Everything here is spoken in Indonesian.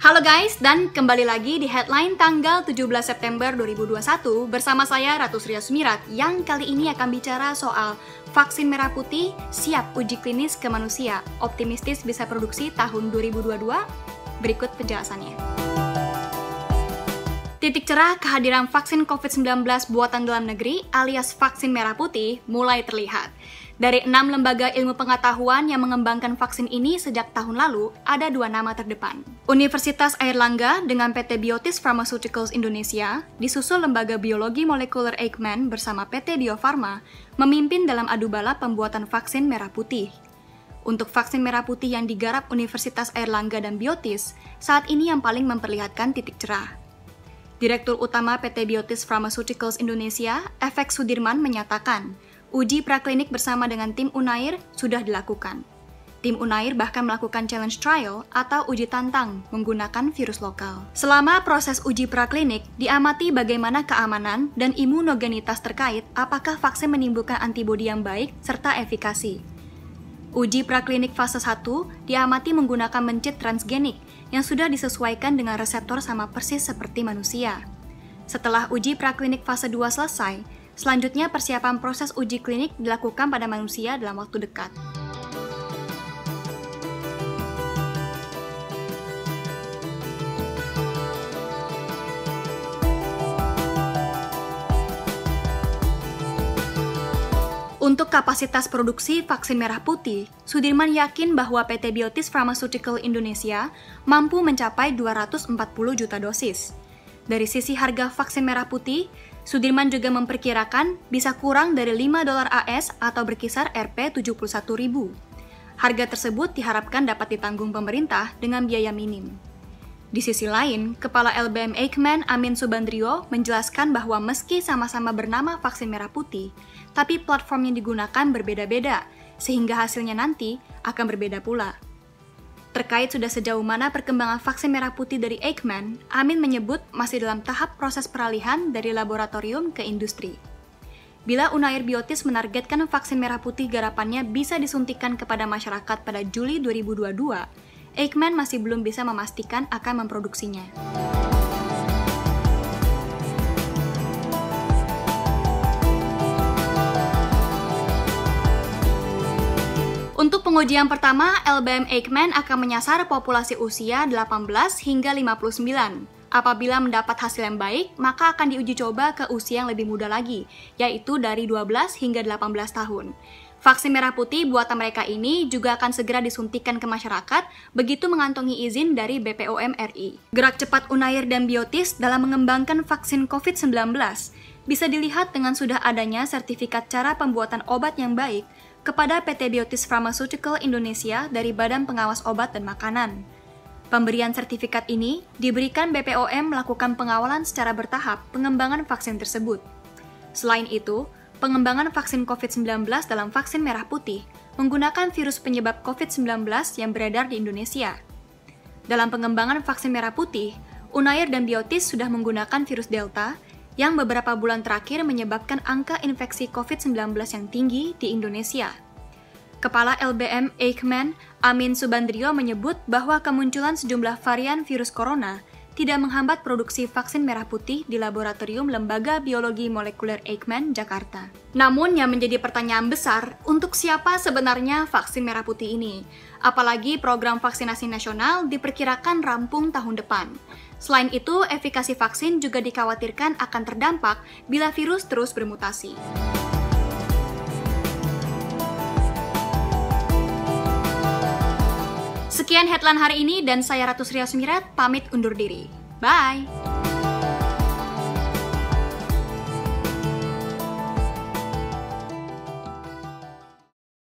Halo guys, dan kembali lagi di Headline tanggal 17 September 2021 bersama saya Ratu Surya Sumirat yang kali ini akan bicara soal vaksin merah putih siap uji klinis ke manusia, optimistis bisa produksi tahun 2022. Berikut penjelasannya. Titik cerah kehadiran vaksin COVID-19 buatan dalam negeri alias vaksin merah putih mulai terlihat. Dari 6 lembaga ilmu pengetahuan yang mengembangkan vaksin ini sejak tahun lalu, ada 2 nama terdepan. Universitas Airlangga dengan PT Biotis Pharmaceuticals Indonesia, disusul lembaga biologi molekuler Eijkman bersama PT Bio Farma, memimpin dalam adu balap pembuatan vaksin merah putih. Untuk vaksin merah putih yang digarap Universitas Airlangga dan Biotis, saat ini yang paling memperlihatkan titik cerah. Direktur Utama PT Biotis Pharmaceuticals Indonesia, FX Sudirman menyatakan, uji praklinik bersama dengan tim Unair sudah dilakukan. Tim Unair bahkan melakukan challenge trial atau uji tantang menggunakan virus lokal. Selama proses uji praklinik, diamati bagaimana keamanan dan imunogenitas terkait apakah vaksin menimbulkan antibodi yang baik serta efikasi. Uji praklinik fase 1 diamati menggunakan mencit transgenik yang sudah disesuaikan dengan reseptor sama persis seperti manusia. Setelah uji praklinik fase 2 selesai, selanjutnya persiapan proses uji klinik dilakukan pada manusia dalam waktu dekat. Untuk kapasitas produksi vaksin merah putih, Sudirman yakin bahwa PT Biotis Pharmaceutical Indonesia mampu mencapai 240 juta dosis. Dari sisi harga vaksin merah putih, Sudirman juga memperkirakan bisa kurang dari $5 AS atau berkisar Rp71.000. Harga tersebut diharapkan dapat ditanggung pemerintah dengan biaya minim. Di sisi lain, Kepala LBM Eijkman Amin Subandrio menjelaskan bahwa meski sama-sama bernama vaksin merah putih, tapi platform yang digunakan berbeda-beda, sehingga hasilnya nanti akan berbeda pula. Terkait sudah sejauh mana perkembangan vaksin merah putih dari Eijkman, Amin menyebut masih dalam tahap proses peralihan dari laboratorium ke industri. Bila Unair Biotis menargetkan vaksin merah putih garapannya bisa disuntikan kepada masyarakat pada Juli 2022, Eijkman masih belum bisa memastikan akan memproduksinya. Untuk pengujian pertama, LBM Eijkman akan menyasar populasi usia 18 hingga 59. Apabila mendapat hasil yang baik, maka akan diuji coba ke usia yang lebih muda lagi, yaitu dari 12 hingga 18 tahun. Vaksin merah putih buatan mereka ini juga akan segera disuntikan ke masyarakat, begitu mengantongi izin dari BPOM RI. Gerak cepat Unair dan Biotis dalam mengembangkan vaksin COVID-19 bisa dilihat dengan sudah adanya sertifikat cara pembuatan obat yang baik kepada PT Biotis Pharmaceutical Indonesia dari Badan Pengawas Obat dan Makanan. Pemberian sertifikat ini diberikan BPOM melakukan pengawalan secara bertahap pengembangan vaksin tersebut. Selain itu, pengembangan vaksin COVID-19 dalam vaksin merah putih menggunakan virus penyebab COVID-19 yang beredar di Indonesia. Dalam pengembangan vaksin merah putih, Unair dan Biotis sudah menggunakan virus Delta yang beberapa bulan terakhir menyebabkan angka infeksi COVID-19 yang tinggi di Indonesia. Kepala LBM Eijkman, Amin Subandrio menyebut bahwa kemunculan sejumlah varian virus corona tidak menghambat produksi vaksin merah putih di Laboratorium Lembaga Biologi Molekuler Eijkman, Jakarta. Namun yang menjadi pertanyaan besar, untuk siapa sebenarnya vaksin merah putih ini? Apalagi program vaksinasi nasional diperkirakan rampung tahun depan. Selain itu, efikasi vaksin juga dikhawatirkan akan terdampak bila virus terus bermutasi. Sekian headline hari ini dan saya Ratu Surya Sumirat pamit undur diri. Bye!